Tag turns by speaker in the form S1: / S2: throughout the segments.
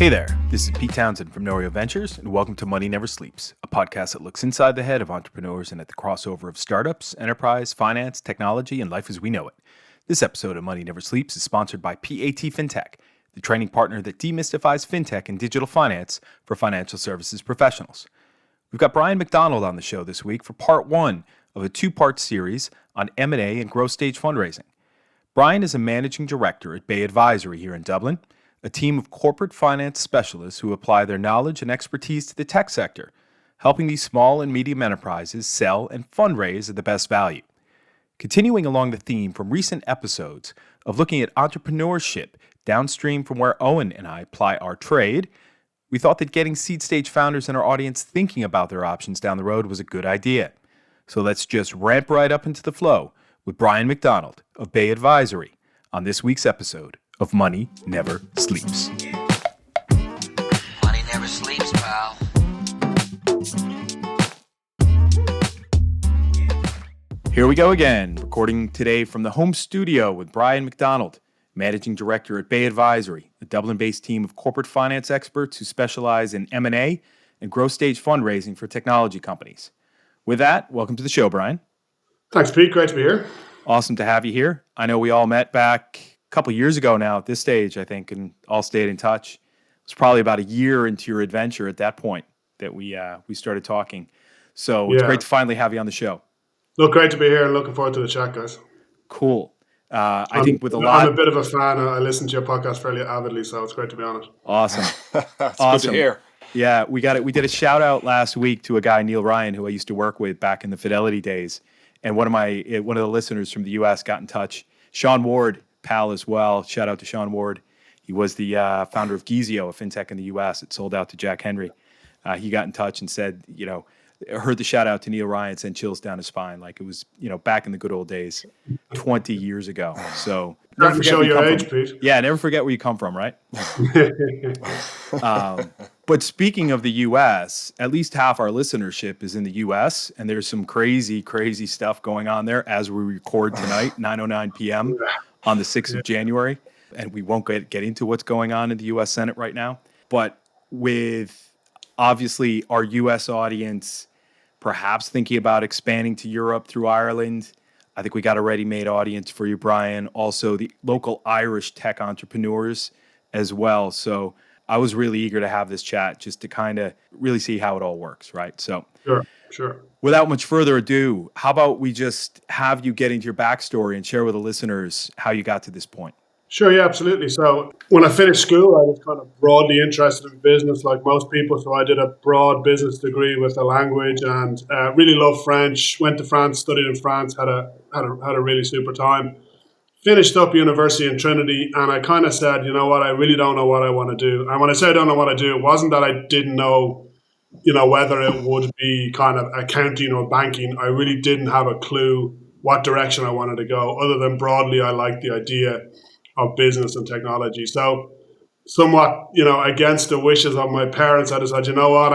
S1: Hey there, this is Pete Townsend from Norio Ventures, and welcome to Money Never Sleeps, a podcast that looks inside the head of entrepreneurs and at the crossover of startups, enterprise, finance, technology, and life as we know it. This episode of Money Never Sleeps is sponsored by PAT FinTech, the training partner that demystifies fintech and digital finance for financial services professionals. We've got Brian McDonald on the show this week for part one of a two-part series on M&A and growth stage fundraising. Brian is a managing director at Bay Advisory here in Dublin, a team of corporate finance specialists who apply their knowledge and expertise to the tech sector, helping these small and medium enterprises sell and fundraise at the best value. Continuing along the theme from recent episodes of looking at entrepreneurship downstream from where Eoin and I ply our trade, we thought that getting seed stage founders in our audience thinking about their options down the road was a good idea. So let's just ramp right up into the flow with Brian McDonald of Bay Advisory on this week's episode of Money Never Sleeps.
S2: Money never sleeps, pal.
S1: Here we go again, recording today from the home studio with Brian McDonald, Managing Director at Bay Advisory, a Dublin-based team of corporate finance experts who specialize in M&A and growth stage fundraising for technology companies. With that, welcome to the show, Brian.
S3: Thanks, Pete. Great to be here.
S1: Awesome to have you here. I know we all met back a couple years ago now at this stage, I think, and all stayed in touch. It was probably about a year into your adventure at that point that we started talking. So It's great to finally have you on the show.
S3: Look, great to be here and looking forward to the chat, guys.
S1: Cool. I'm a bit of
S3: a fan. I listen to your podcast fairly avidly, so it's great to be on it.
S1: Awesome.
S4: That's
S1: awesome.
S4: Good to hear.
S1: Yeah, we did a shout out last week to a guy, Neil Ryan, who I used to work with back in the Fidelity days. And one of the listeners from the US got in touch. Sean Ward, pal as well. Shout out to Sean Ward. He was the founder of Gizio, a fintech in the US. It sold out to Jack Henry. He got in touch and said, heard the shout out to Neil Ryan, sent chills down his spine. Like it was, back in the good old days, 20 years ago. So
S3: never forget show your age, Pete.
S1: Yeah, never forget where you come from, right? But speaking of the US, at least half our listenership is in the US, and there's some crazy, crazy stuff going on there as we record tonight, 9:09 p.m. on the 6th of January. And we won't get into what's going on in the US Senate right now. But with obviously our US audience perhaps thinking about expanding to Europe through Ireland, I think we got a ready-made audience for you, Brian. Also, the local Irish tech entrepreneurs as well. So I was really eager to have this chat just to kind of really see how it all works, right? So
S3: Sure.
S1: Without much further ado, how about we just have you get into your backstory and share with the listeners how you got to this point?
S3: Sure, yeah, absolutely. So when I finished school, I was kind of broadly interested in business like most people. So I did a broad business degree with a language and really loved French. Went to France, studied in France, had a really super time. Finished up university in Trinity, and I kind of said, you know what, I really don't know what I want to do. And when I say I don't know what I do, it wasn't that I didn't know, whether it would be kind of accounting or banking. I really didn't have a clue what direction I wanted to go, other than broadly I liked the idea of business and technology. So somewhat, against the wishes of my parents, I decided, you know what,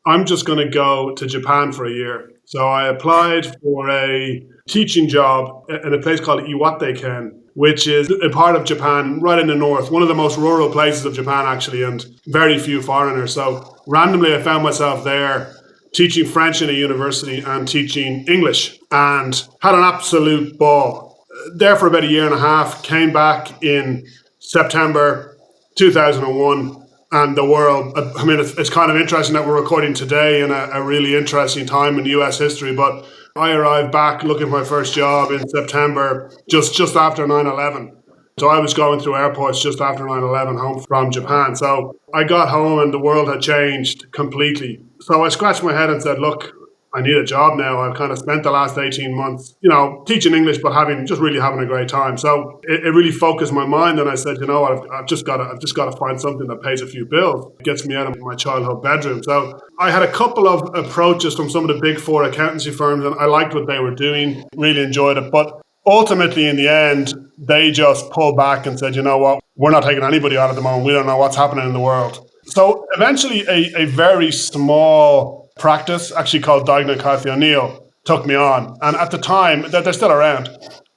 S3: I'm just going to go to Japan for a year. So I applied for a teaching job in a place called Iwate-ken, which is a part of Japan right in the north, one of the most rural places of Japan, actually, and very few foreigners. So randomly, I found myself there teaching French in a university and teaching English, and had an absolute ball. There for about a year and a half, came back in September 2001. And the world, it's kind of interesting that we're recording today in a really interesting time in US history, but I arrived back looking for my first job in September, just after 9/11. So I was going through airports just after 9/11 home from Japan. So I got home and the world had changed completely. So I scratched my head and said, look, I need a job now. I've kind of spent the last 18 months, teaching English, but having a great time. So it really focused my mind. And I said, you know what, I've just got to find something that pays a few bills, gets me out of my childhood bedroom. So I had a couple of approaches from some of the big four accountancy firms, and I liked what they were doing, really enjoyed it. But ultimately, in the end, they just pulled back and said, you know what, we're not taking anybody on at the moment. We don't know what's happening in the world. So eventually a very small practice, actually called Diagna Carthy O'Neill, took me on. And at the time, they're still around.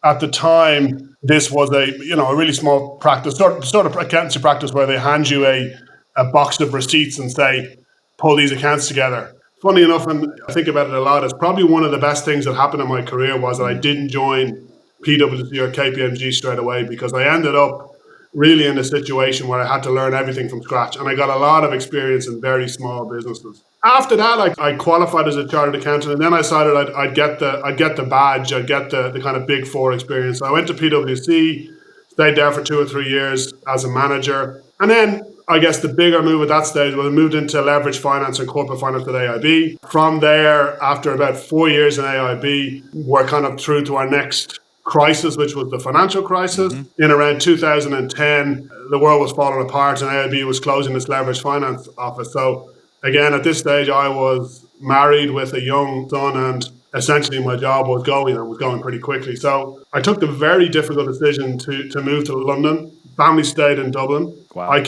S3: At the time, this was a really small practice, sort of accountancy practice where they hand you a a box of receipts and say, pull these accounts together. Funny enough, and I think about it a lot, it's probably one of the best things that happened in my career was that I didn't join PwC or KPMG straight away, because I ended up really in a situation where I had to learn everything from scratch. And I got a lot of experience in very small businesses. After that, I qualified as a chartered accountant, and then I decided I'd get the badge, I'd get the kind of big four experience. So I went to PwC, stayed there for 2 or 3 years as a manager. And then I guess the bigger move at that stage was I moved into leverage finance and corporate finance at AIB. From there, after about 4 years in AIB, we're kind of through to our next crisis, which was the financial crisis. In around 2010, the world was falling apart and AIB was closing its leverage finance office. So again, at this stage, I was married with a young son, and essentially my job was going pretty quickly. So I took the very difficult decision to move to London. Family stayed in Dublin.
S1: Wow.
S3: I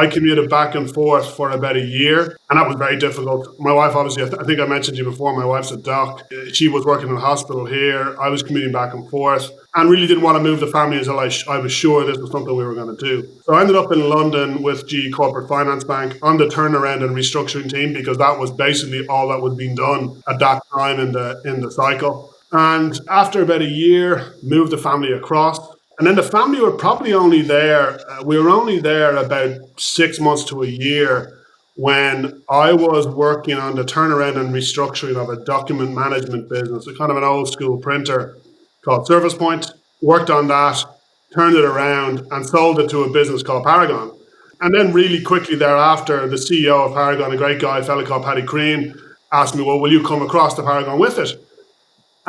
S3: commuted back and forth for about a year, and that was very difficult. My wife, obviously, I think I mentioned to you before, my wife's a doc. She was working in a hospital here. I was commuting back and forth and really didn't want to move the family until I was sure this was something we were going to do. So I ended up in London with GE Corporate Finance Bank on the turnaround and restructuring team, because that was basically all that was being done at that time in the cycle. And after about a year, moved the family across. And then the family were probably only there, we were only there about 6 months to a year when I was working on the turnaround and restructuring of a document management business, a kind of an old school printer called Service Point. Worked on that, turned it around and sold it to a business called Paragon. And then really quickly thereafter, the CEO of Paragon, a great guy, a fellow called Paddy Crean, asked me, well, will you come across to Paragon with it?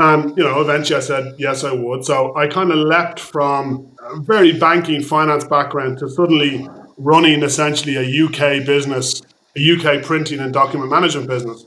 S3: And, eventually I said, yes, I would. So I kind of leapt from a very banking finance background to suddenly running essentially a UK business, a UK printing and document management business.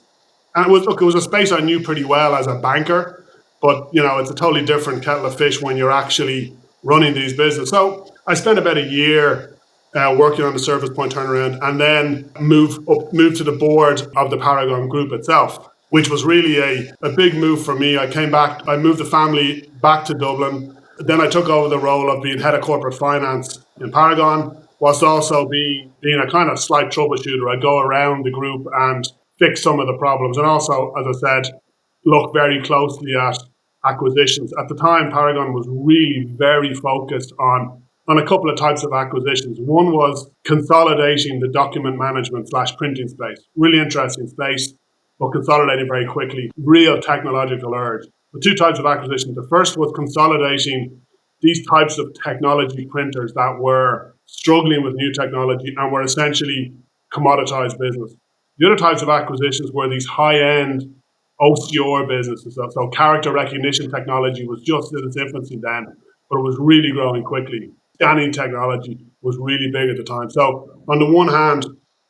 S3: And it was a space I knew pretty well as a banker, but, it's a totally different kettle of fish when you're actually running these businesses. So I spent about a year working on the Service Point turnaround, and then moved to the board of the Paragon Group itself, which was really a big move for me. I came back, I moved the family back to Dublin. Then I took over the role of being head of corporate finance in Paragon, whilst also being a kind of slight troubleshooter. I'd go around the group and fix some of the problems. And also, as I said, look very closely at acquisitions. At the time, Paragon was really very focused on a couple of types of acquisitions. One was consolidating the document management / printing space. Really interesting space, but consolidating very quickly. Real technological urge. The two types of acquisitions. The first was consolidating these types of technology printers that were struggling with new technology and were essentially commoditized business. The other types of acquisitions were these high-end OCR businesses. So character recognition technology was just in its infancy then, but it was really growing quickly. Scanning technology was really big at the time. So on the one hand,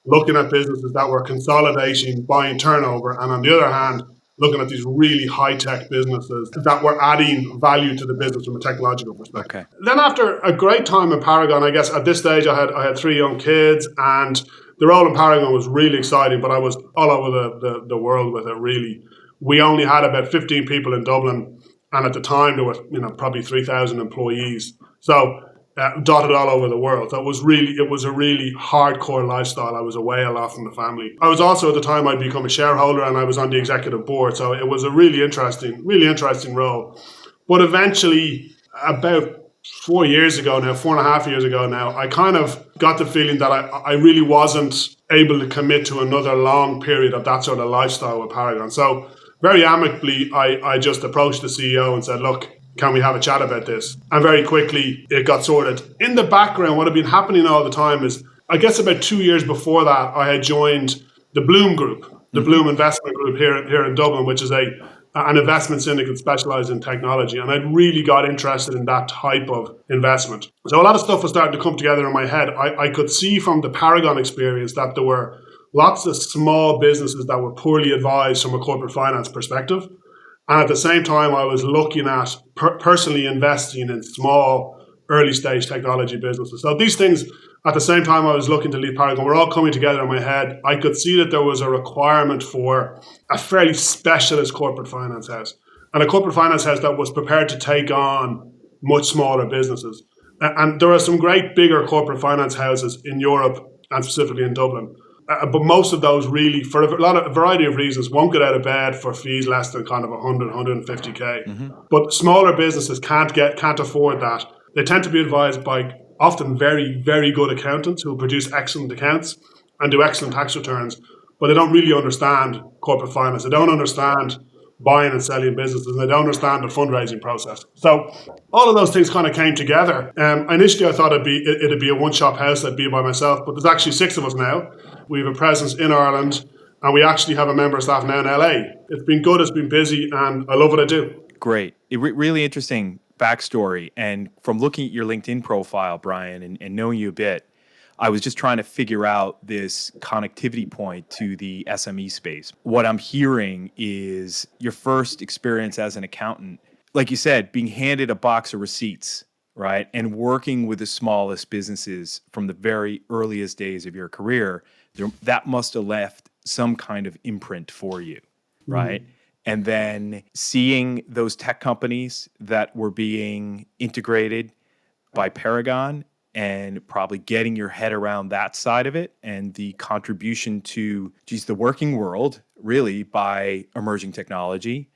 S3: looking at businesses that were consolidating, buying turnover, and on the other hand, looking at these really high-tech businesses that were adding value to the business from a technological perspective.
S1: Okay.
S3: Then after a great time in Paragon, I guess at this stage I had 3 young kids, and the role in Paragon was really exciting, but I was all over the world with it, really. We only had about 15 people in Dublin, and at the time there were probably 3,000 employees. So dotted all over the world. So it was a really hardcore lifestyle. I was away a lot from the family. I was also at the time I'd become a shareholder, and I was on the executive board. So it was a really interesting role. But eventually, about 4 years ago now, 4.5 years ago now, I kind of got the feeling that I really wasn't able to commit to another long period of that sort of lifestyle with Paragon. So very amicably, I just approached the CEO and said, look, can we have a chat about this? And very quickly, it got sorted. In the background, what had been happening all the time is, I guess about 2 years before that, I had joined the Bloom Group, the Bloom Investment Group here in Dublin, which is an investment syndicate specialized in technology. And I'd really got interested in that type of investment. So a lot of stuff was starting to come together in my head. I could see from the Paragon experience that there were lots of small businesses that were poorly advised from a corporate finance perspective. And at the same time, I was looking at personally investing in small, early stage technology businesses. So these things, at the same time I was looking to leave Paragon, were all coming together in my head. I could see that there was a requirement for a fairly specialist corporate finance house, and a corporate finance house that was prepared to take on much smaller businesses. And there are some great bigger corporate finance houses in Europe and specifically in Dublin. But most of those really, for a variety of reasons, won't get out of bed for fees less than kind of 100, 150K.
S1: Mm-hmm.
S3: But smaller businesses can't afford that. They tend to be advised by often very, very good accountants who produce excellent accounts and do excellent tax returns, but they don't really understand corporate finance. They don't understand buying and selling businesses, and they don't understand the fundraising process. So all of those things kind of came together. Initially, I thought it'd be a one-shop house. I'd be by myself, but there's actually 6 of us now. We have a presence in Ireland, and we actually have a member of staff now in LA. It's been good. It's been busy, and I love what I do.
S1: Great. Really interesting backstory. And from looking at your LinkedIn profile, Brian, and knowing you a bit, I was just trying to figure out this connectivity point to the SME space. What I'm hearing is your first experience as an accountant, like you said, being handed a box of receipts, right? And working with the smallest businesses from the very earliest days of your career, that must have left some kind of imprint for you, right? Mm-hmm. And then seeing those tech companies that were being integrated by Paragon and probably getting your head around that side of it and the contribution to the working world really by emerging technology,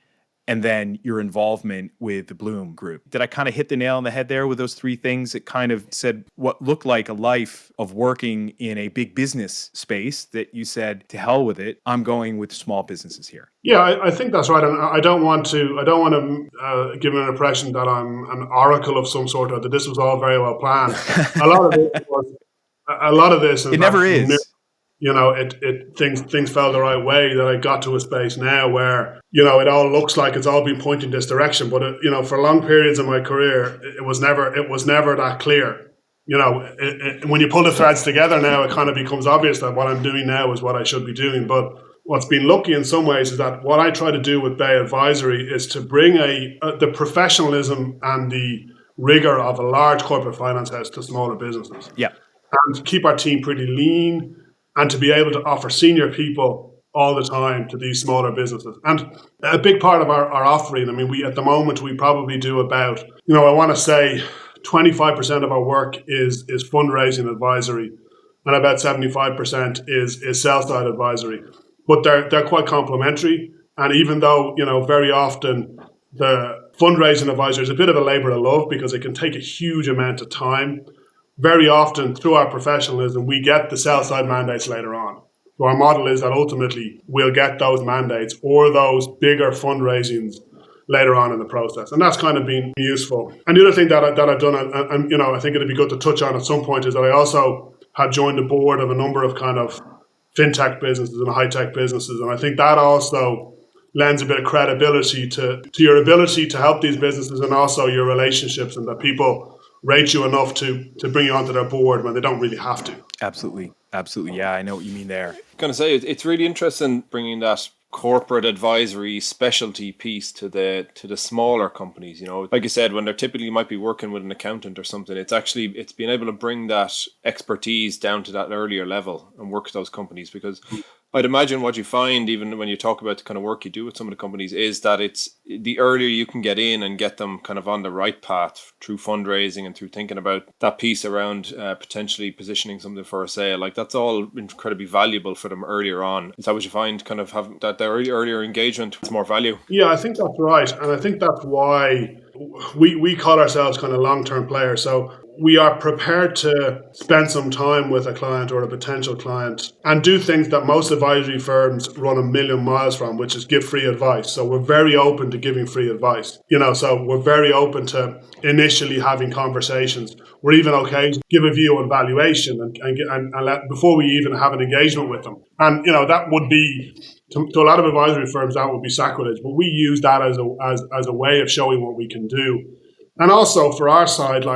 S1: and then your involvement with the Bloom Group. Did I kind of hit the nail on the head there with those 3 things that kind of said what looked like a life of working in a big business space that you said, to hell with it, I'm going with small businesses here?
S3: Yeah, I think that's right. And I don't want to give an impression that I'm an oracle of some sort, or that this was all very well planned. A lot of this
S1: it never is.
S3: Things fell the right way that I got to a space now where, it all looks like it's all been pointing this direction. But, for long periods of my career, it was never that clear. When you pull the threads together now, it kind of becomes obvious that what I'm doing now is what I should be doing. But what's been lucky in some ways is that what I try to do with Bay Advisory is to bring the professionalism and the rigor of a large corporate finance house to smaller businesses.
S1: Yeah.
S3: And keep our team pretty lean, and to be able to offer senior people all the time to these smaller businesses. And a big part of our offering, at the moment, we probably do about, I want to say 25% of our work is fundraising advisory, and about 75% is sell-side advisory. But they're quite complementary. And even though, very often the fundraising advisor is a bit of a labor of love because it can take a huge amount of time, very often through our professionalism, we get the sell-side mandates later on. So our model is that ultimately we'll get those mandates or those bigger fundraisings later on in the process. And that's kind of been useful. And the other thing that I've done, and I think it'd be good to touch on at some point, is that I also have joined the board of a number of kind of fintech businesses and high-tech businesses. And I think that also lends a bit of credibility to your ability to help these businesses, and also your relationships, and that people rate you enough to bring you onto their board when they don't really have to.
S1: Absolutely. Yeah, I know what you mean there.
S2: I'm going to say it's really interesting bringing that corporate advisory specialty piece to the smaller companies. Like you said, when they're typically might be working with an accountant or something, it's being able to bring that expertise down to that earlier level and work with those companies. Because I'd imagine what you find, even when you talk about the kind of work you do with some of the companies, is that it's the earlier you can get in and get them kind of on the right path through fundraising and through thinking about that piece around potentially positioning something for a sale. Like, that's all incredibly valuable for them earlier on. Is that what you find, kind of having that their earlier engagement with more value?
S3: Yeah, I think that's right. And I think that's why we call ourselves kind of long-term players. So we are prepared to spend some time with a client or a potential client and do things that most advisory firms run a million miles from, which is give free advice. So we're very open to giving free advice. So we're very open to initially having conversations. We're even okay to give a view on valuation and let, before we even have an engagement with them. And, that would be, to a lot of advisory firms, that would be sacrilege. But we use that as a way of showing what we can do. And also for our side,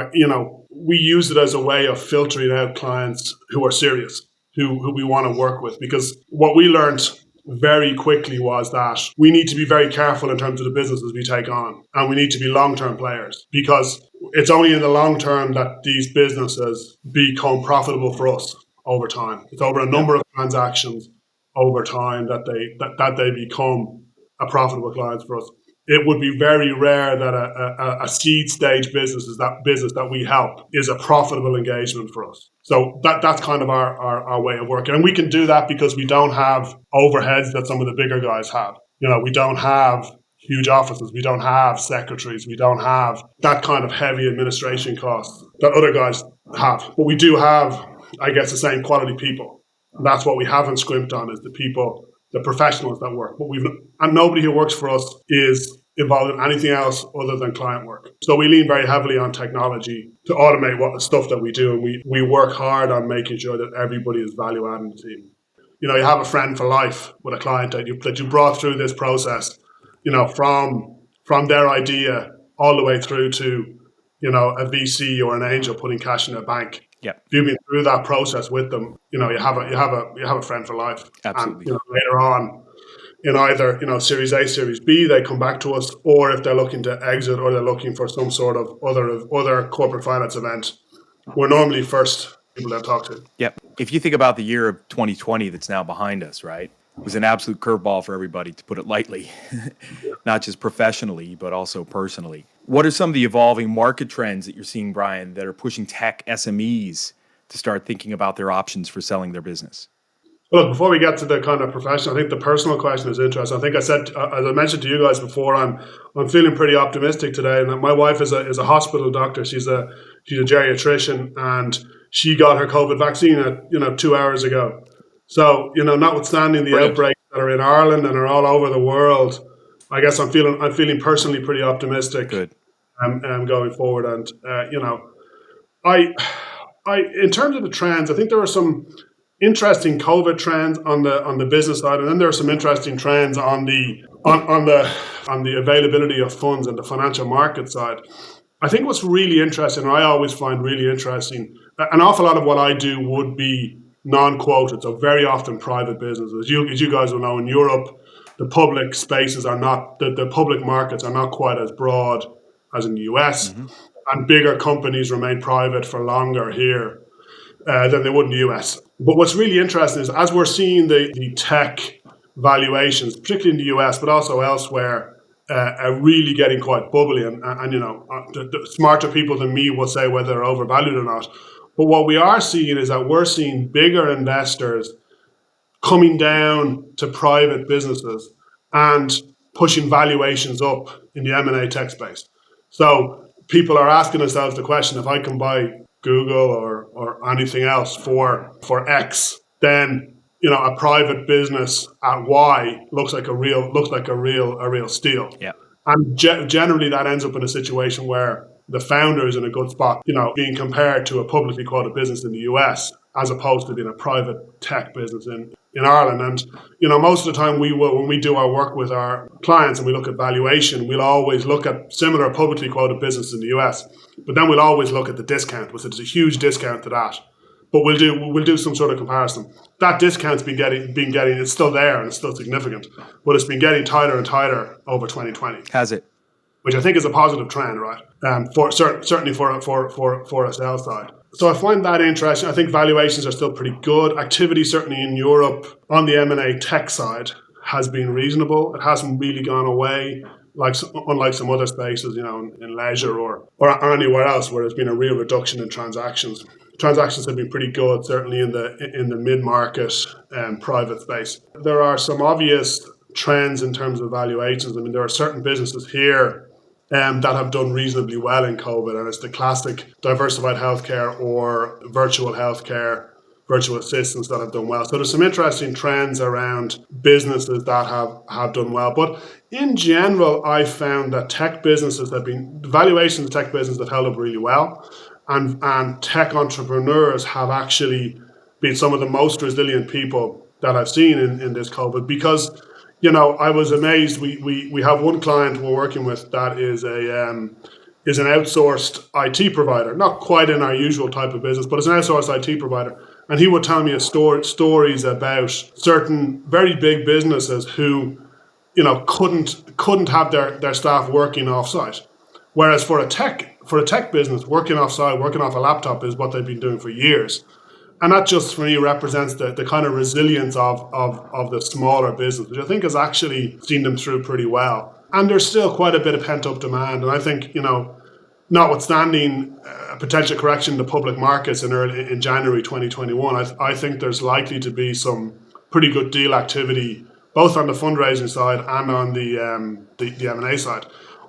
S3: we use it as a way of filtering out clients who are serious, who we want to work with. Because what we learned very quickly was that we need to be very careful in terms of the businesses we take on. And we need to be long-term players, because it's only in the long term that these businesses become profitable for us over time. It's over a number of transactions over time that they become a profitable client for us. it would be very rare that a seed stage business that we help is a profitable engagement for us. So that's kind of our way of working. And we can do that because we don't have overheads that some of the bigger guys have. We don't have huge offices. We don't have secretaries. We don't have that kind of heavy administration costs that other guys have. But we do have, I guess, the same quality people. And that's what we haven't scrimped on, is the people, the professionals that work. And nobody who works for us is involved in anything else other than client work. So we lean very heavily on technology to automate what the stuff that we do. And we work hard on making sure that everybody is value adding the team. You have a friend for life with a client that you brought through this process, from their idea all the way through to, a VC or an angel putting cash in their bank.
S1: Yeah.
S3: If you've been through that process with them, you have a friend for life.
S1: Absolutely.
S3: And later on, in either Series A, Series B, they come back to us, or if they're looking to exit or they're looking for some sort of other corporate finance event, we're normally first people they'll talk to.
S1: Yep. If you think about the year of 2020 that's now behind us, right? It was an absolute curveball for everybody, to put it lightly, not just professionally, but also personally. What are some of the evolving market trends that you're seeing, Brian, that are pushing tech SMEs to start thinking about their options for selling their business?
S3: Well, before we get to the kind of professional, I think the personal question is interesting. I think I said, as I mentioned to you guys before, I'm feeling pretty optimistic today. And my wife is a hospital doctor. She's a geriatrician, and she got her COVID vaccine 2 hours ago. So, notwithstanding the outbreaks that are in Ireland and are all over the world, I guess I'm feeling personally pretty optimistic.
S1: Good.
S3: Going forward. And I in terms of the trends, I think there are some interesting COVID trends on the business side, and then there are some interesting trends on the availability of funds and the financial market side. I think what's really interesting, or I always find really interesting, an awful lot of what I do would be non-quoted, so very often private businesses. As you guys will know, in Europe, the public spaces are not, the public markets are not quite as broad as in the US, and bigger companies remain private for longer here than they would in the US. But what's really interesting is, as we're seeing the tech valuations, particularly in the US, but also elsewhere, are really getting quite bubbly, and the smarter people than me will say whether they're overvalued or not. But what we are seeing is that we're seeing bigger investors coming down to private businesses and pushing valuations up in the M&A tech space. So people are asking themselves the question: if I can buy Google or anything else for X, then a private business at Y looks like a real steal.
S1: Yeah.
S3: And generally that ends up in a situation where the founder is in a good spot, being compared to a publicly quoted business in the US, as opposed to being a private tech business in Ireland. And, most of the time when we do our work with our clients and we look at valuation, we'll always look at similar publicly quoted business in the US, but then we'll always look at the discount, which is a huge discount to that. But we'll do some sort of comparison. That discount's been getting, it's still there and it's still significant, but it's been getting tighter and tighter over 2020.
S1: Has it?
S3: Which I think is a positive trend, right? Certainly for a sales side. So I find that interesting. I think valuations are still pretty good. Activity, certainly in Europe, on the M&A tech side, has been reasonable. It hasn't really gone away, unlike some other spaces, in leisure or anywhere else where there's been a real reduction in transactions. Transactions have been pretty good, certainly in the mid-market private space. There are some obvious trends in terms of valuations. I mean, there are certain businesses here that have done reasonably well in COVID, and it's the classic diversified healthcare or virtual healthcare, virtual assistants that have done well. So there's some interesting trends around businesses that have done well. But in general, I found that valuations of tech businesses have held up really well, and tech entrepreneurs have actually been some of the most resilient people that I've seen in this COVID, because I was amazed. We have one client we're working with that is an outsourced IT provider, not quite in our usual type of business, but it's an outsourced IT provider. And he would tell me stories about certain very big businesses who, couldn't have their staff working offsite, whereas for a tech business, working offsite, working off a laptop is what they've been doing for years. And that just for me represents the kind of resilience of the smaller business, which I think has actually seen them through pretty well. And there's still quite a bit of pent up demand. And I think, notwithstanding a potential correction in the public markets in January 2021, I think there's likely to be some pretty good deal activity, both on the fundraising side and on the M&A side.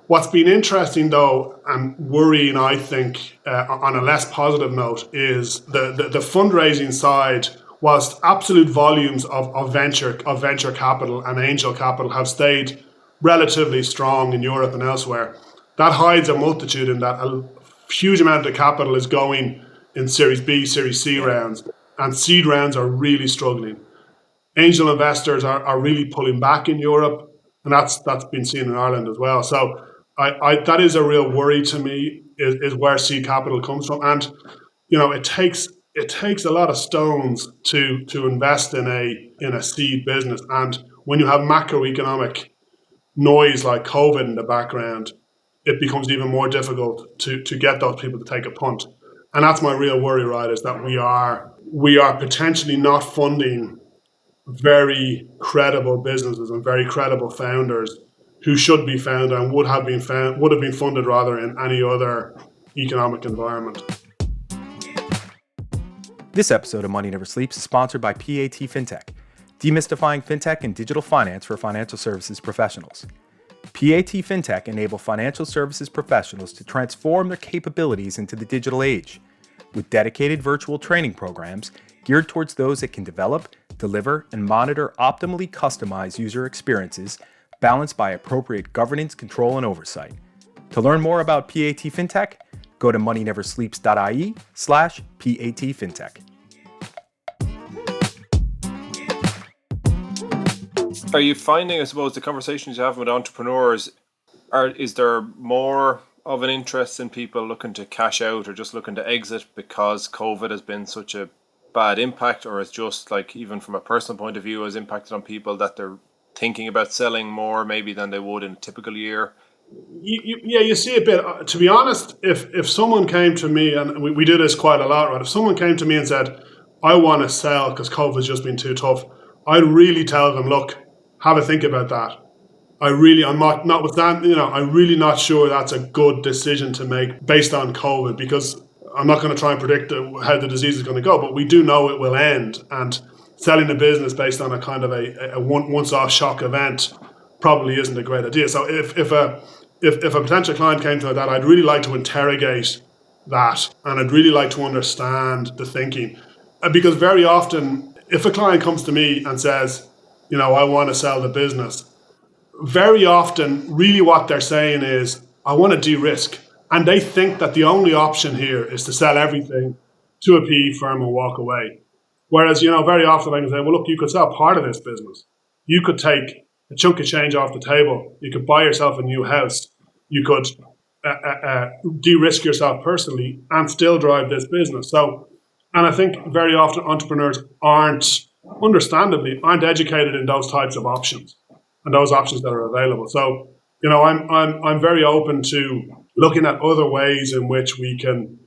S3: What's been interesting, though, and worrying, I think, on a less positive note, is the fundraising side. Whilst absolute volumes of venture capital and angel capital have stayed relatively strong in Europe and elsewhere, that hides a multitude in that a huge amount of capital is going in Series B, Series C rounds, and seed rounds are really struggling. Angel investors are really pulling back in Europe, and that's been seen in Ireland as well. So I that is a real worry to me, is where seed capital comes from. And it takes a lot of stones to invest in a seed business. And when you have macroeconomic noise like COVID in the background, it becomes even more difficult to get those people to take a punt. And that's my real worry, right, is that we are potentially not funding very credible businesses and very credible founders who should be found and would have been funded rather in any other economic environment.
S1: This episode of Money Never Sleeps is sponsored by PAT FinTech, demystifying fintech and digital finance for financial services professionals. PAT FinTech enable financial services professionals to transform their capabilities into the digital age, with dedicated virtual training programs geared towards those that can develop, deliver, and monitor optimally customized user experiences balanced by appropriate governance, control, and oversight. To learn more about PAT FinTech, go to moneyneversleeps.ie/PAT FinTech.
S2: Are you finding, I suppose, the conversations you have with entrepreneurs, is there more of an interest in people looking to cash out or just looking to exit because COVID has been such a bad impact, or it's just like, even from a personal point of view, has impacted on people that they're thinking about selling more maybe than they would in a typical year?
S3: You see a bit. To be honest, if someone came to me, and we do this quite a lot, right? If someone came to me and said, I want to sell because COVID's just been too tough, I'd really tell them, look, have a think about that. I'm really not sure that's a good decision to make based on COVID, because I'm not going to try and predict how the disease is going to go, but we do know it will end. And selling a business based on a kind of a once-off shock event probably isn't a great idea. So if a potential client came to that, I'd really like to interrogate that, and I'd really like to understand the thinking. Because very often, if a client comes to me and says, I want to sell the business, very often, really what they're saying is, I want to de-risk. And they think that the only option here is to sell everything to a PE firm and walk away. Whereas, very often I can say, well, look, you could sell part of this business. You could take a chunk of change off the table. You could buy yourself a new house. You could de-risk yourself personally and still drive this business. So, and I think very often entrepreneurs aren't educated in those types of options and those options that are available. So, I'm very open to looking at other ways in which we can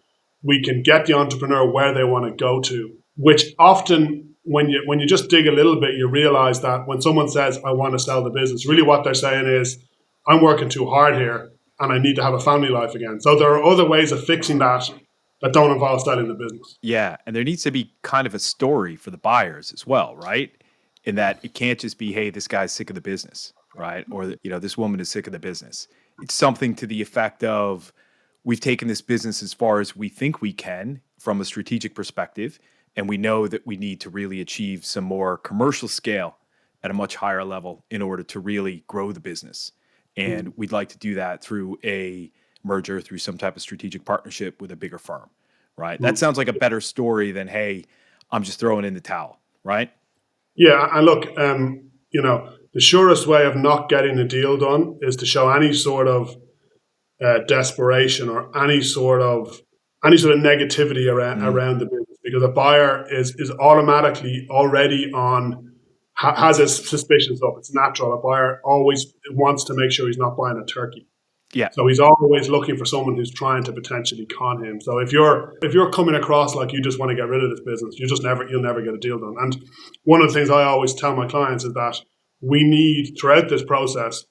S3: get the entrepreneur where they want to go to, which often when you just dig a little bit, you realize that when someone says, I want to sell the business, really what they're saying is, I'm working too hard here and I need to have a family life again. So there are other ways of fixing that don't involve selling the business.
S1: Yeah, and there needs to be kind of a story for the buyers as well, right? In that it can't just be, hey, this guy's sick of the business, right? Or, this woman is sick of the business. It's something to the effect of, we've taken this business as far as we think we can from a strategic perspective, and we know that we need to really achieve some more commercial scale at a much higher level in order to really grow the business. And we'd like to do that through a merger, through some type of strategic partnership with a bigger firm, right? That sounds like a better story than, hey, I'm just throwing in the towel, right?
S3: Yeah, and look, the surest way of not getting a deal done is to show any sort of desperation or any sort of negativity around the business, because a buyer is automatically already has his suspicions up. It's natural. A buyer always wants to make sure he's not buying a turkey.
S1: Yeah.
S3: So he's always looking for someone who's trying to potentially con him. So if you're coming across like you just want to get rid of this business, you'll never get a deal done. And one of the things I always tell my clients is that we need, throughout this process,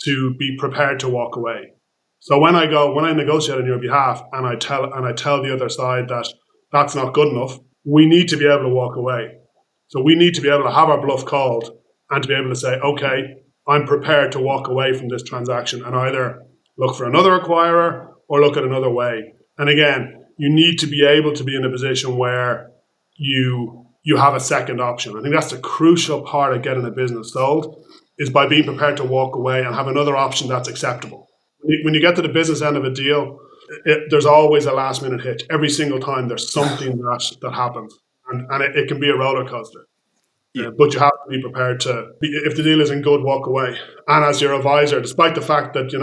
S3: to be prepared to walk away. So when I negotiate on your behalf and I tell the other side that that's not good enough, we need to be able to walk away. So we need to be able to have our bluff called and to be able to say, okay, I'm prepared to walk away from this transaction and either look for another acquirer or look at another way. And again, you need to be able to be in a position where you have a second option. I think that's the crucial part of getting a business sold, is by being prepared to walk away and have another option that's acceptable. When you get to the business end of a deal, there's always a last minute hitch. Every single time there's something that happens, and it can be a roller coaster.
S1: Yeah.
S3: But you have to be prepared to, if the deal isn't good, walk away. And as your advisor, despite the fact that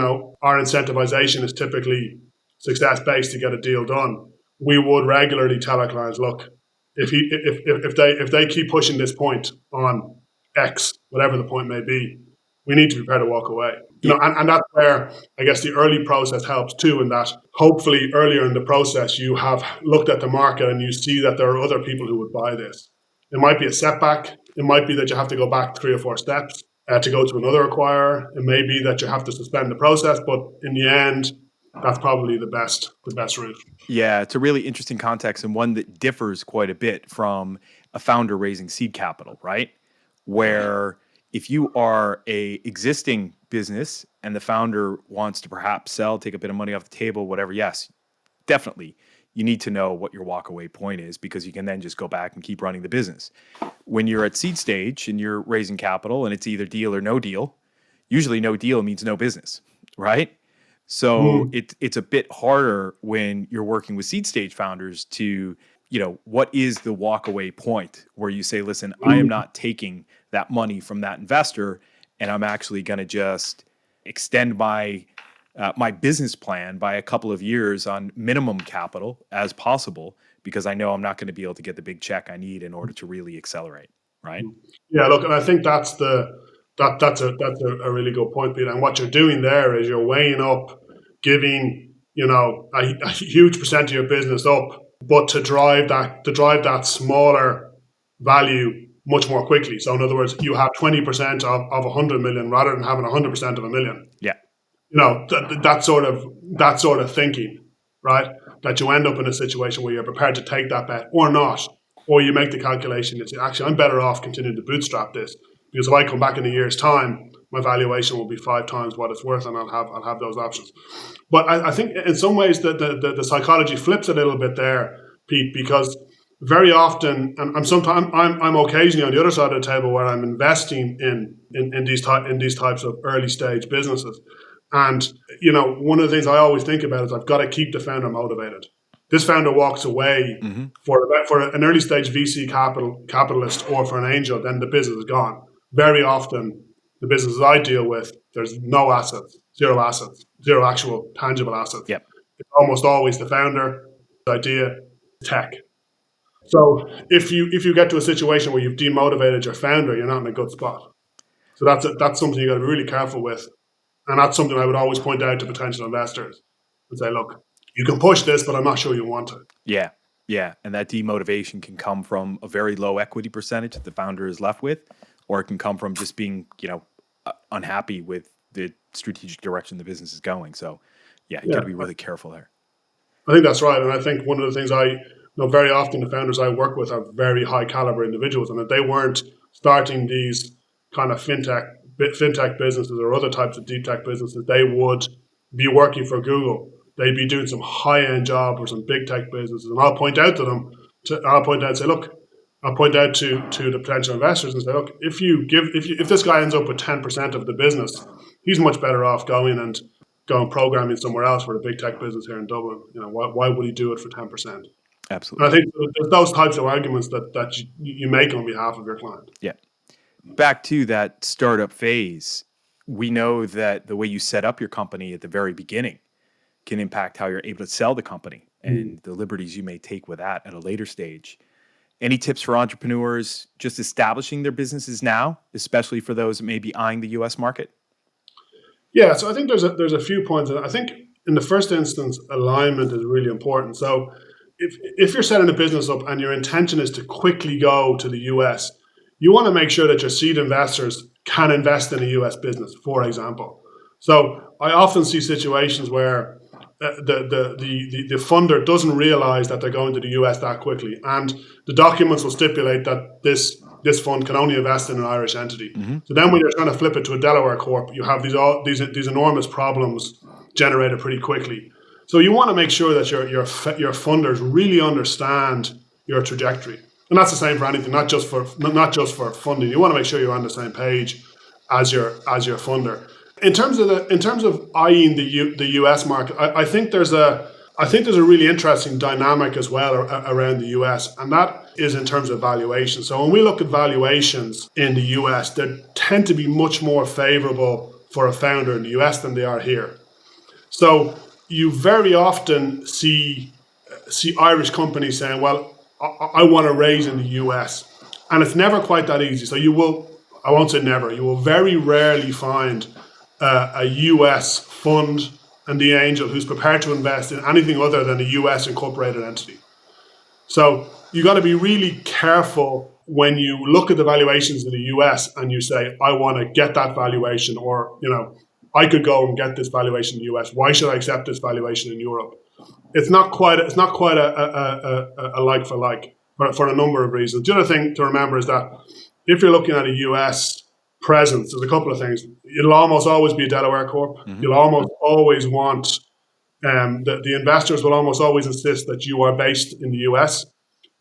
S3: our incentivization is typically success based to get a deal done, we would regularly tell our clients, look, if they keep pushing this point on X, whatever the point may be, we need to be prepared to walk away. And that's where I guess the early process helps too, in that hopefully earlier in the process you have looked at the market and you see that there are other people who would buy this. It might be a setback. It might be that you have to go back 3 or 4 steps to go to another acquirer. It may be that you have to suspend the process, but in the end, that's probably the best route.
S1: Yeah, it's a really interesting context and one that differs quite a bit from a founder raising seed capital, right? Where if you are a existing business and the founder wants to perhaps sell, take a bit of money off the table, whatever, yes, definitely. You need to know what your walkaway point is, because you can then just go back and keep running the business. When you're at seed stage and you're raising capital and it's either deal or no deal, usually no deal means no business, right? So it's a bit harder when you're working with seed stage founders to, what is the walkaway point where you say, listen, I am not taking that money from that investor and I'm actually going to just extend my business plan by a couple of years on minimum capital as possible, because I know I'm not going to be able to get the big check I need in order to really accelerate, right?
S3: Yeah, look, and I think that's that's a really good point, Peter. And what you're doing there is you're weighing up giving a huge percent of your business up, but to drive that smaller value much more quickly. So in other words, you have 20% of 100 million rather than having 100% of a million.
S1: Yeah.
S3: That sort of thinking, right? That you end up in a situation where you're prepared to take that bet or not, or you make the calculation and say, actually, I'm better off continuing to bootstrap this, because if I come back in a year's time, my valuation will be 5 times what it's worth, and I'll have those options. But I think in some ways the psychology flips a little bit there, Pete, because very often, and I'm occasionally on the other side of the table where I'm investing in these types of early stage businesses. And, one of the things I always think about is I've got to keep the founder motivated. This founder walks away for an early stage VC capitalist or for an angel, then the business is gone. Very often, the businesses I deal with, there's no assets, zero actual tangible assets.
S1: Yep.
S3: It's almost always the founder, the idea, tech. So if you get to a situation where you've demotivated your founder, you're not in a good spot. So that's something you got to be really careful with. And that's something I would always point out to potential investors and say, look, you can push this, but I'm not sure you want to.
S1: Yeah. Yeah. And that demotivation can come from a very low equity percentage that the founder is left with, or it can come from just being, unhappy with the strategic direction the business is going. So you got to be really careful there.
S3: I think that's right. And I think one of the things very often the founders I work with are very high caliber individuals. And if they weren't starting these kind of fintech businesses or other types of deep tech businesses, they would be working for Google. They'd be doing some high-end job or some big tech businesses. And I'll point out to them, I'll point out to the potential investors and say, look, if this guy ends up with 10% of the business, he's much better off going programming somewhere else for a big tech business here in Dublin. Why would he do it for 10%?
S1: Absolutely.
S3: And I think there's those types of arguments that you make on behalf of your client.
S1: Yeah. Back to that startup phase, we know that the way you set up your company at the very beginning can impact how you're able to sell the company and the liberties you may take with that at a later stage. Any tips for entrepreneurs just establishing their businesses now, especially for those that may be eyeing the U.S. market?
S3: Yeah, so I think there's a few points. I think in the first instance, alignment is really important. So if you're setting a business up and your intention is to quickly go to the US, you want to make sure that your seed investors can invest in a US business, for example. So I often see situations where the funder doesn't realize that they're going to the US that quickly, and the documents will stipulate that this fund can only invest in an Irish entity.
S1: Mm-hmm.
S3: So then, when you're trying to flip it to a Delaware corp, you have these enormous problems generated pretty quickly. So you want to make sure that your funders really understand your trajectory, and that's the same for anything, not just for funding. You want to make sure you're on the same page as your funder. In terms of eyeing the US market, I think there's a really interesting dynamic as well around the US, and that is in terms of valuation. So when we look at valuations in the US, they tend to be much more favorable for a founder in the US than they are here. So you very often see Irish companies saying, "Well, I want to raise in the US," and it's never quite that easy. So I won't say never, you will very rarely find a US fund and the angel who's prepared to invest in anything other than a US incorporated entity. So you got to be really careful when you look at the valuations in the US and you say, I want to get that valuation, or, I could go and get this valuation in the US. Why should I accept this valuation in Europe? It's not quite a like for like for a number of reasons. The other thing to remember is that if you're looking at a US presence, there's a couple of things. It'll almost always be a Delaware corp. Mm-hmm. You'll almost always want the investors will almost always insist that you are based in the US.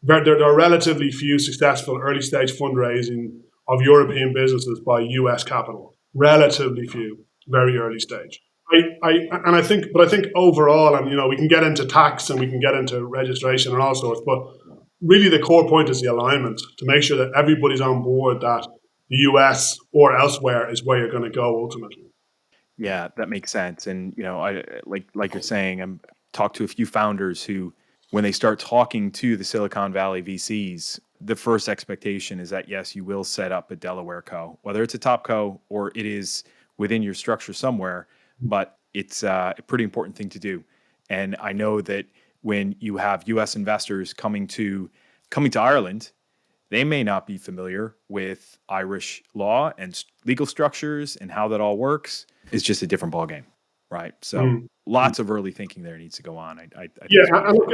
S3: There are relatively few successful early stage fundraising of European businesses by US capital. Relatively few, very early stage. I think overall, and we can get into tax and we can get into registration and all sorts, but really the core point is the alignment, to make sure that everybody's on board that the US or elsewhere is where you're going to go ultimately.
S1: Yeah, that makes sense. And I like you're saying, I'm talked to a few founders who, when they start talking to the Silicon Valley VCs, the first expectation is that yes, you will set up a Delaware co, whether it's a top co or it is within your structure somewhere, but it's a pretty important thing to do. And I know that when you have US investors coming to Ireland, they may not be familiar with Irish law and legal structures and how that all works. It's just a different ballgame, right? So lots of early thinking there needs to go on. I
S3: and look,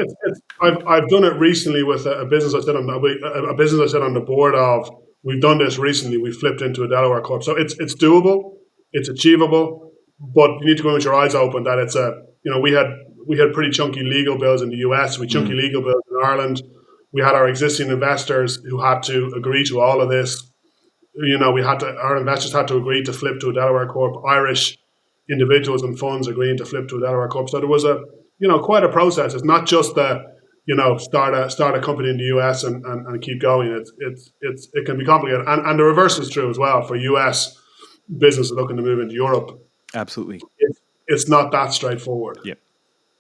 S3: I've done it recently with a business I sit on the board of. We've done this recently. We flipped into a Delaware corp, so it's doable, it's achievable, but you need to go with your eyes open. That it's we had pretty chunky legal bills in the US, chunky legal bills in Ireland. We had our existing investors who had to agree to all of this. Our investors had to agree to flip to a Delaware corp. Irish individuals and funds agreeing to flip to a Delaware corp. So there was quite a process. It's not just start a company in the US and keep going. It can be complicated, and the reverse is true as well for US businesses looking to move into Europe.
S1: Absolutely,
S3: it's not that straightforward.
S1: Yep.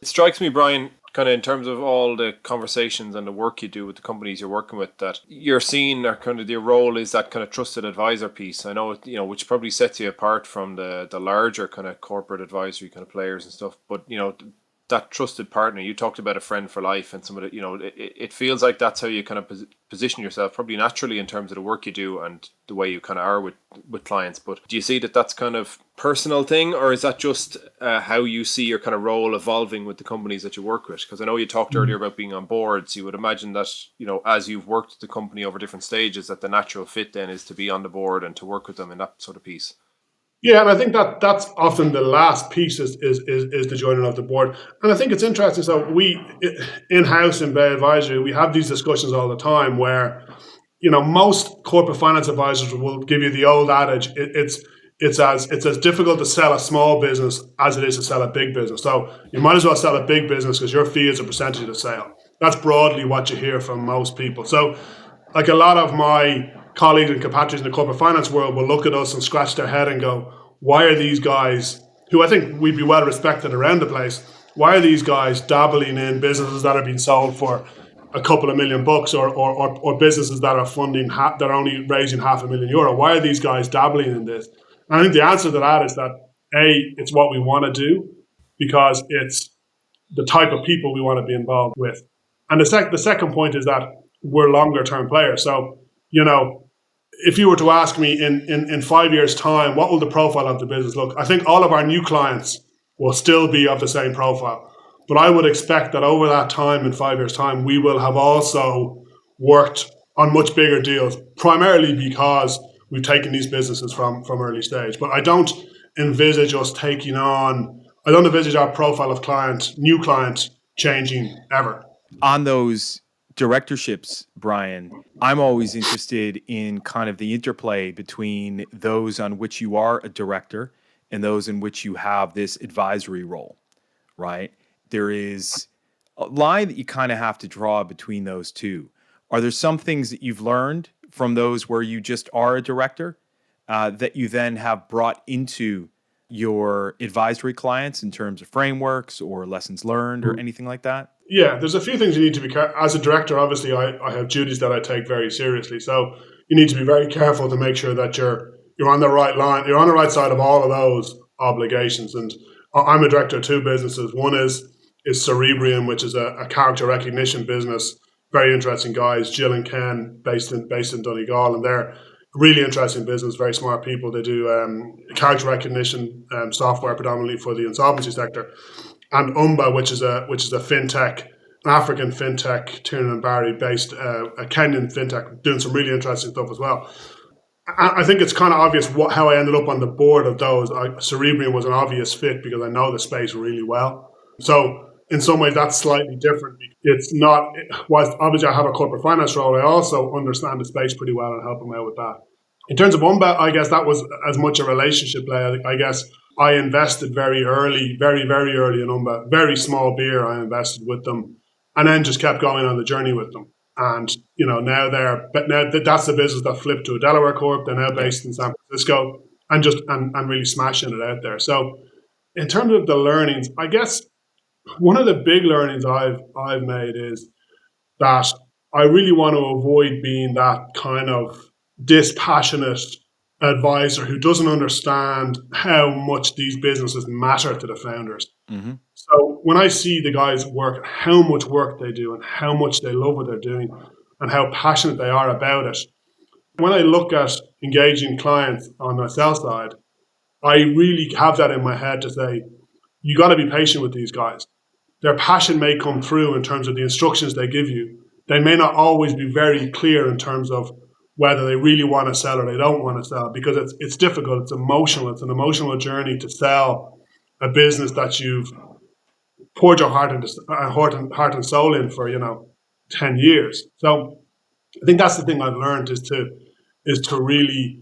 S2: It strikes me, Brian, kind of in terms of all the conversations and the work you do with the companies you're working with, that you're seeing, or kind of your role is that kind of trusted advisor piece. I know, which probably sets you apart from the larger kind of corporate advisory kind of players and stuff. But, that trusted partner, you talked about a friend for life, and some of the, it feels like that's how you kind of position yourself, probably naturally, in terms of the work you do and the way you kind of are with clients. But do you see that that's kind of personal thing, or is that just how you see your kind of role evolving with the companies that you work with? Because I know you talked earlier about being on boards. You would imagine that, as you've worked with the company over different stages, that the natural fit then is to be on the board and to work with them in that sort of piece.
S3: Yeah, and I think that's often the last piece is the joining of the board. And I think it's interesting. So we, in-house in Bay Advisory, we have these discussions all the time where, most corporate finance advisors will give you the old adage, it's as difficult to sell a small business as it is to sell a big business. So you might as well sell a big business because your fee is a percentage of the sale. That's broadly what you hear from most people. So like a lot of my colleagues and compatriots in the corporate finance world will look at us and scratch their head and go, why are these guys, who I think we'd be well respected around the place, why are these guys dabbling in businesses that are being sold for a couple of $1 million or businesses that are funding, that are only raising €500,000? Why are these guys dabbling in this? And I think the answer to that is that, A, it's what we want to do because it's the type of people we want to be involved with. And the second point is that we're longer term players. So, if you were to ask me in 5 years' time, what will the profile of the business look? I think all of our new clients will still be of the same profile. But I would expect that over that time, in 5 years' time, we will have also worked on much bigger deals, primarily because we've taken these businesses from early stage. But I don't envisage us I don't envisage our profile of new client, changing ever.
S1: On those directorships, Brian, I'm always interested in kind of the interplay between those on which you are a director and those in which you have this advisory role, right? There is a line that you kind of have to draw between those two. Are there some things that you've learned from those where you just are a director that you then have brought into your advisory clients in terms of frameworks or lessons learned or anything like that?
S3: Yeah, there's a few things you need to be careful. As a director, obviously, I have duties that I take very seriously. So you need to be very careful to make sure that you're on the right line. You're on the right side of all of those obligations. And I'm a director of two businesses. One is Cerebrium, which is a character recognition business. Very interesting guys, Jill and Ken, based in Donegal, and they're a really interesting business. Very smart people. They do character recognition software predominantly for the insolvency sector. And Umba, which is a fintech, an African fintech, Tiernan and Barry based, a Kenyan fintech, doing some really interesting stuff as well. I think it's kind of obvious how I ended up on the board of those. Cerebrium was an obvious fit because I know the space really well. So in some ways, that's slightly different. It's not, whilst obviously I have a corporate finance role, I also understand the space pretty well and help them out with that. In terms of Umba, I guess that was as much a relationship play. I guess I invested very early, very, very early in Umba. Very small beer I invested with them, and then just kept going on the journey with them. And, now that's the business that flipped to a Delaware Corp. They're now based in San Francisco and really smashing it out there. So in terms of the learnings, I guess one of the big learnings I've made is that I really want to avoid being that kind of dispassionate advisor who doesn't understand how much these businesses matter to the founders. Mm-hmm. So when I see the guys work, how much work they do and how much they love what they're doing and how passionate they are about it, when I look at engaging clients on the sell side, I really have that in my head to say, you got to be patient with these guys. Their passion may come through in terms of the instructions they give you. They may not always be very clear in terms of whether they really want to sell or they don't want to sell, because it's difficult. It's emotional. It's an emotional journey to sell a business that you've poured your heart and soul in for 10 years. So I think that's the thing I've learned is to really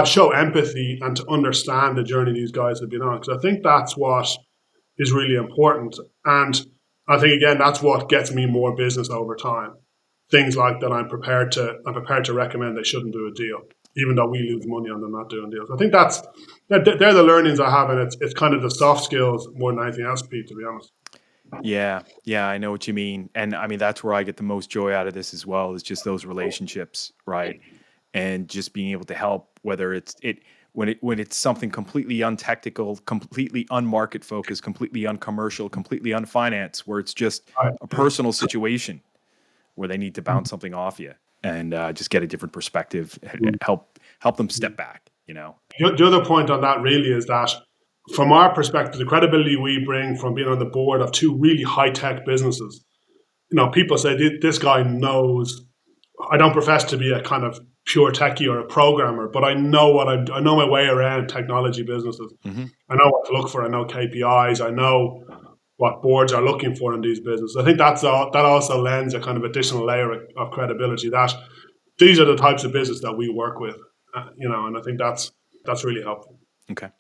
S3: show empathy and to understand the journey these guys have been on, because I think that's what is really important. And I think again that's what gets me more business over time. Things like that, I'm prepared to recommend they shouldn't do a deal, even though we lose money on them not doing deals. I think they're the learnings I have, and it's kind of the soft skills more than anything else, Pete, to be honest.
S1: Yeah, I know what you mean, and I mean that's where I get the most joy out of this as well. Is just those relationships, right? And just being able to help, whether when it's something completely untechnical, completely unmarket focused, completely uncommercial, completely unfinanced, where it's just a personal situation where they need to bounce something off you and just get a different perspective, help them step back,
S3: The other point on that really is that from our perspective, the credibility we bring from being on the board of two really high-tech businesses, people say this guy knows. I don't profess to be a kind of pure techie or a programmer, but I know I know my way around technology businesses. Mm-hmm. I know what to look for. I know KPIs. I know what boards are looking for in these businesses. I think that also lends a kind of additional layer of credibility that these are the types of business that we work with, and I think that's really helpful.
S1: Okay.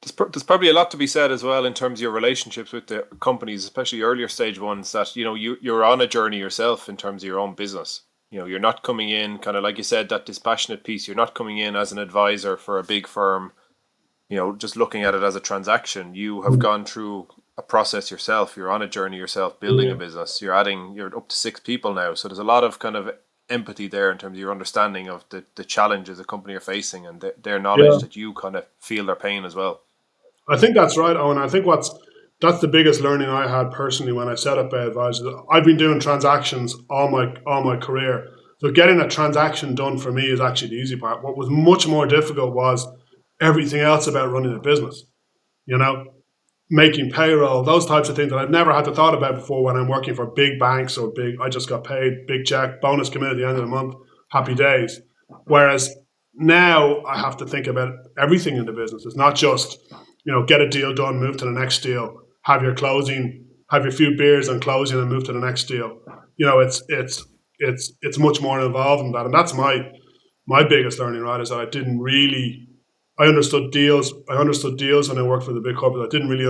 S2: There's probably a lot to be said as well in terms of your relationships with the companies, especially earlier stage ones, that you're on a journey yourself in terms of your own business. You're not coming in kind of like you said, that dispassionate piece. You're not coming in as an advisor for a big firm, just looking at it as a transaction. You have gone through a process yourself. You're on a journey yourself, building a business. You're up to 6 people now. So there's a lot of kind of empathy there in terms of your understanding of the challenges a company are facing and their knowledge that you kind of feel their pain as well.
S3: I think that's right, Owen. I think that's the biggest learning I had personally when I set up Advisors. I've been doing transactions all my career. So getting a transaction done for me is actually the easy part. What was much more difficult was everything else about running a business, making payroll, those types of things that I've never had to thought about before when I'm working for big banks or I just got paid, big check, bonus come in at the end of the month, happy days. Whereas now I have to think about everything in the business. It's not just, get a deal done, move to the next deal, have your closing, have your few beers and closing and move to the next deal. It's much more involved than that. And that's my biggest learning, right, is that I understood deals when I worked for the big corporate. I didn't really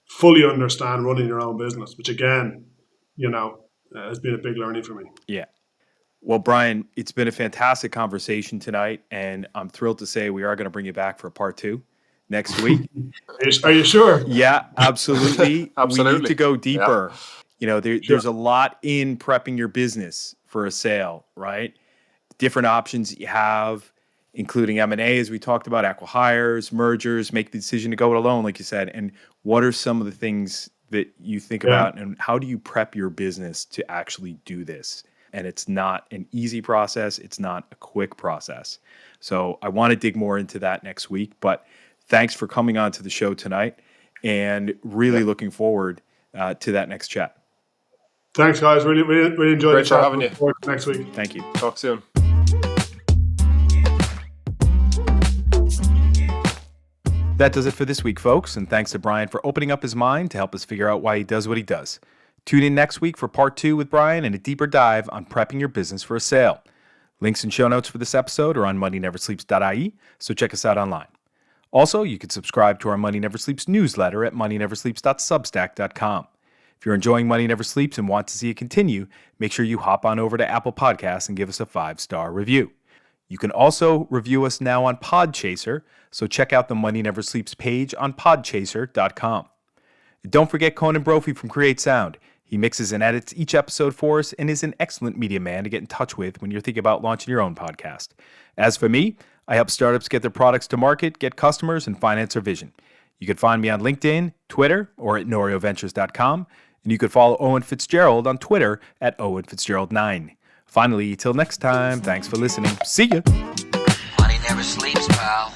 S3: fully understand running your own business, which again, has been a big learning for me.
S1: Yeah. Well, Brian, it's been a fantastic conversation tonight, and I'm thrilled to say we are going to bring you back for part 2 next week.
S3: Are you sure?
S1: Yeah, absolutely.
S2: Absolutely.
S1: We need to go deeper.
S2: Yeah.
S1: There's a lot in prepping your business for a sale, right? Different options that you have, including M&A, as we talked about, acqui-hires, mergers, make the decision to go it alone, like you said. And what are some of the things that you think about, and how do you prep your business to actually do this? And it's not an easy process. It's not a quick process. So I want to dig more into that next week. But thanks for coming on to the show tonight, and really looking forward to that next chat.
S3: Thanks, guys. Really, really, really enjoyed
S2: Great
S3: the chat.
S2: having you.
S3: Next week.
S1: Thank you.
S2: Talk soon.
S1: That does it for this week, folks. And thanks to Brian for opening up his mind to help us figure out why he does what he does. Tune in next week for part 2 with Brian and a deeper dive on prepping your business for a sale. Links and show notes for this episode are on moneyneversleeps.ie, so check us out online. Also, you can subscribe to our Money Never Sleeps newsletter at moneyneversleeps.substack.com. If you're enjoying Money Never Sleeps and want to see it continue, make sure you hop on over to Apple Podcasts and give us a 5-star review. You can also review us now on Podchaser, so check out the Money Never Sleeps page on podchaser.com. Don't forget Conan Brophy from Create Sound. He mixes and edits each episode for us and is an excellent media man to get in touch with when you're thinking about launching your own podcast. As for me, I help startups get their products to market, get customers, and finance their vision. You can find me on LinkedIn, Twitter, or at norioventures.com, and you can follow Eoin Fitzgerald on Twitter at OwenFitzgerald9. Finally, till next time, thanks for listening. See ya!
S4: Money never sleeps, pal.